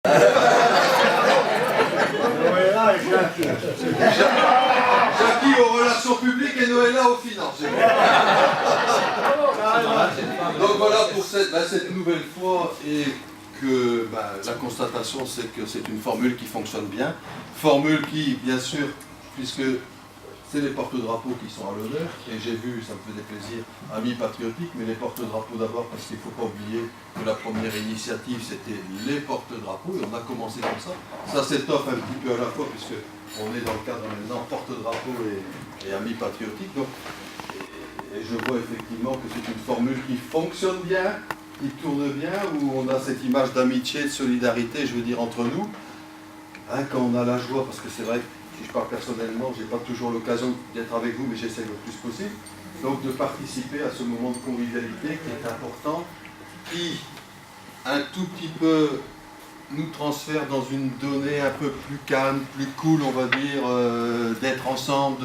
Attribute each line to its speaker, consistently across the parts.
Speaker 1: Jackie aux relations publiques et Noëlla aux finances. Donc voilà pour cette nouvelle fois, et que la constatation c'est que c'est une formule qui fonctionne bien. Formule qui, bien sûr, puisque c'est les porte-drapeaux qui sont à l'honneur, et j'ai vu, ça me faisait plaisir, amis patriotiques, mais les porte-drapeaux d'abord, parce qu'il ne faut pas oublier que la première initiative c'était les porte-drapeaux, et on a commencé comme ça. Ça s'étoffe un petit peu à la fois, puisque on est dans le cadre maintenant porte-drapeaux et amis patriotiques. Donc, et je vois effectivement que c'est une formule qui fonctionne bien, qui tourne bien, où on a cette image d'amitié, de solidarité, je veux dire, entre nous. Hein, quand on a la joie, parce que c'est vrai que si je parle personnellement, je n'ai pas toujours l'occasion d'être avec vous, mais j'essaie le plus possible. Donc de participer à ce moment de convivialité qui est important, qui un tout petit peu nous transfère dans une donnée un peu plus calme, plus cool, on va dire, d'être ensemble,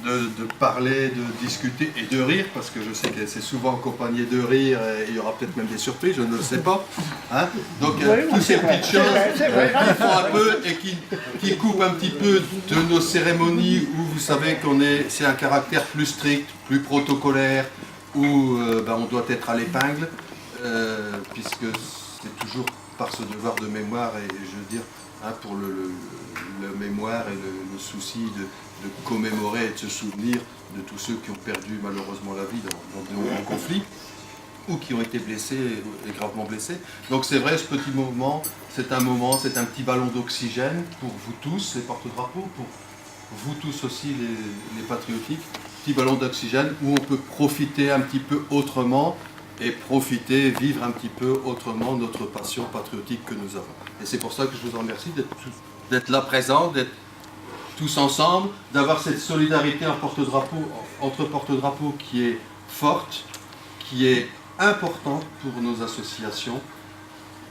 Speaker 1: de parler, de discuter et de rire, parce que je sais que c'est souvent accompagné de rire, et il y aura peut-être même des surprises, je ne le sais pas. Hein, donc toutes ces petites choses qui font un peu et qui coupent un petit peu de nos cérémonies où vous savez c'est un caractère plus strict, plus protocolaire, où on doit être à l'épingle, puisque c'est toujours par ce devoir de mémoire, et je veux dire, hein, pour le mémoire et le souci de commémorer et de se souvenir de tous ceux qui ont perdu malheureusement la vie dans de conflits, ou qui ont été blessés et gravement blessés. Donc c'est vrai, ce petit moment, c'est un petit ballon d'oxygène pour vous tous, les porte-drapeaux, pour vous tous aussi les patriotiques, petit ballon d'oxygène où on peut profiter un petit peu autrement, et profiter, vivre un petit peu autrement notre passion patriotique que nous avons. Et c'est pour ça que je vous remercie d'être là présents, d'être tous ensemble, d'avoir cette solidarité entre porte-drapeaux qui est forte, qui est importante pour nos associations,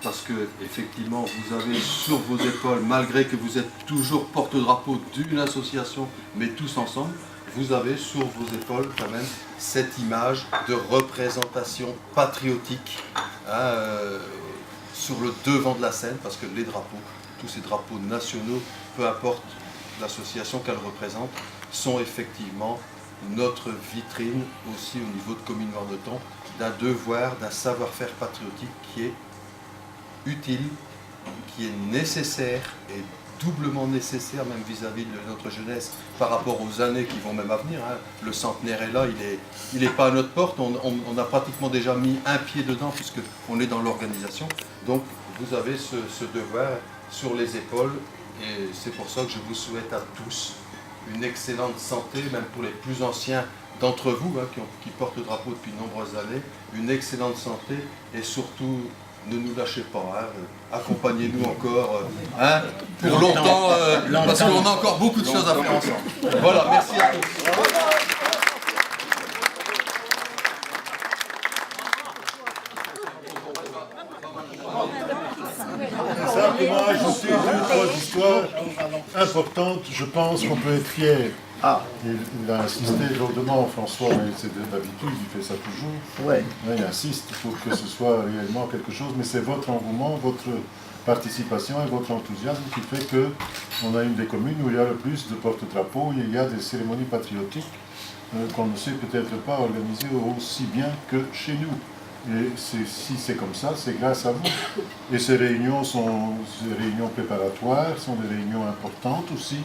Speaker 1: parce que effectivement vous avez sur vos épaules, malgré que vous êtes toujours porte-drapeau d'une association, mais tous ensemble, vous avez sur vos épaules quand même cette image de représentation patriotique, hein, sur le devant de la scène, parce que les drapeaux, tous ces drapeaux nationaux, peu importe l'association qu'elles représentent, sont effectivement notre vitrine aussi au niveau de Commune Warneton, d'un devoir, d'un savoir-faire patriotique qui est utile, qui est nécessaire, et doublement nécessaire même vis-à-vis de notre jeunesse par rapport aux années qui vont même à venir. Hein. Le centenaire est là, il n'est pas à notre porte, on a pratiquement déjà mis un pied dedans puisqu'on est dans l'organisation. Donc vous avez ce devoir sur les épaules, et c'est pour ça que je vous souhaite à tous une excellente santé, même pour les plus anciens d'entre vous, hein, qui portent le drapeau depuis de nombreuses années, une excellente santé, et surtout ne nous lâchez pas, hein, accompagnez-nous encore hein, pour longtemps, parce qu'on a encore beaucoup de choses à faire ensemble. Voilà, merci à tous.
Speaker 2: Simplement ajouter deux, trois histoires importantes, je pense qu'on peut être fier. Il a insisté lourdement, François, mais c'est d'habitude, il fait ça toujours.
Speaker 3: Ouais.
Speaker 2: Il insiste pour que ce soit réellement quelque chose, mais c'est votre engouement, votre participation et votre enthousiasme qui fait qu'on a une des communes où il y a le plus de porte-drapeaux, il y a des cérémonies patriotiques qu'on ne sait peut-être pas organiser aussi bien que chez nous. Et si c'est comme ça, c'est grâce à vous. Et ces réunions sont des réunions préparatoires, sont des réunions importantes aussi,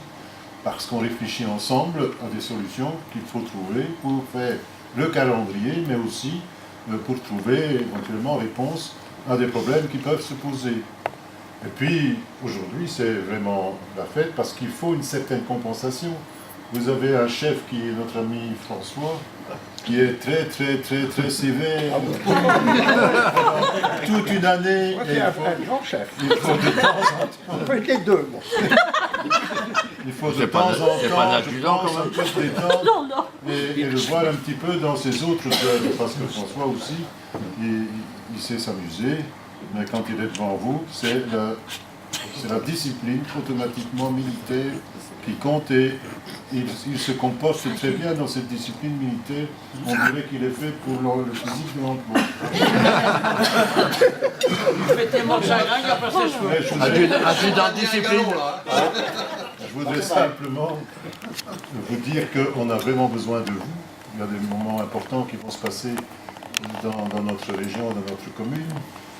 Speaker 2: parce qu'on réfléchit ensemble à des solutions qu'il faut trouver pour faire le calendrier, mais aussi pour trouver éventuellement réponse à des problèmes qui peuvent se poser. Et puis, aujourd'hui, c'est vraiment la fête, parce qu'il faut une certaine compensation. Vous avez un chef qui est notre ami François, qui est très sévère. Toute une année.
Speaker 3: Moi, c'est un grand chef.
Speaker 2: Il faut de temps en temps.
Speaker 3: On peut être les deux, moi.
Speaker 2: Il faut de temps en temps, je pense, un peu se détendre et le voir un petit peu dans ses autres œuvres, parce que François aussi, il sait s'amuser, mais quand il est devant vous, c'est C'est la discipline automatiquement militaire qui compte et il se comporte très bien dans cette discipline militaire. On dirait qu'il est fait pour le physique de l'emploi.
Speaker 4: Il fait tellement de chagrin qu'il a pas ses cheveux.
Speaker 1: Adjudant discipline.
Speaker 2: Je voudrais simplement vous dire qu'on a vraiment besoin de vous. Il y a des moments importants qui vont se passer dans notre région, dans notre commune.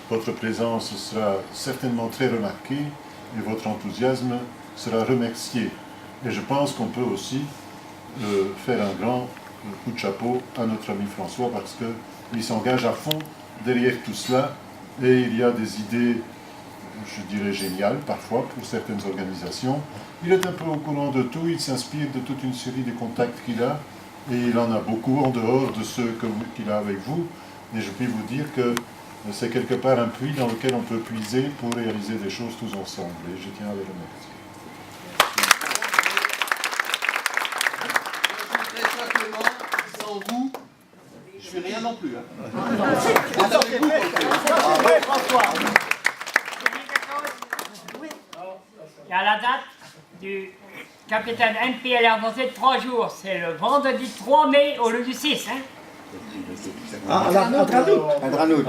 Speaker 2: Votre présence sera certainement très remarquée et votre enthousiasme sera remercié. Et je pense qu'on peut aussi faire un grand coup de chapeau à notre ami François parce qu'il s'engage à fond derrière tout cela et il y a des idées, je dirais, géniales parfois pour certaines organisations. Il est un peu au courant de tout, il s'inspire de toute une série de contacts qu'il a et il en a beaucoup en dehors de ceux qu'il a avec vous. Et je puis vous dire que c'est quelque part un puits dans lequel on peut puiser pour réaliser des choses tous ensemble. Et je tiens à les remercier.
Speaker 1: Très simplement, sans vous, je suis rien non plus. Hein.
Speaker 4: Il y a la date du capitaine NPL avancée de 3 jours. C'est le vendredi 3 mai au lieu du 6. Hein.
Speaker 3: Ah, Andranout.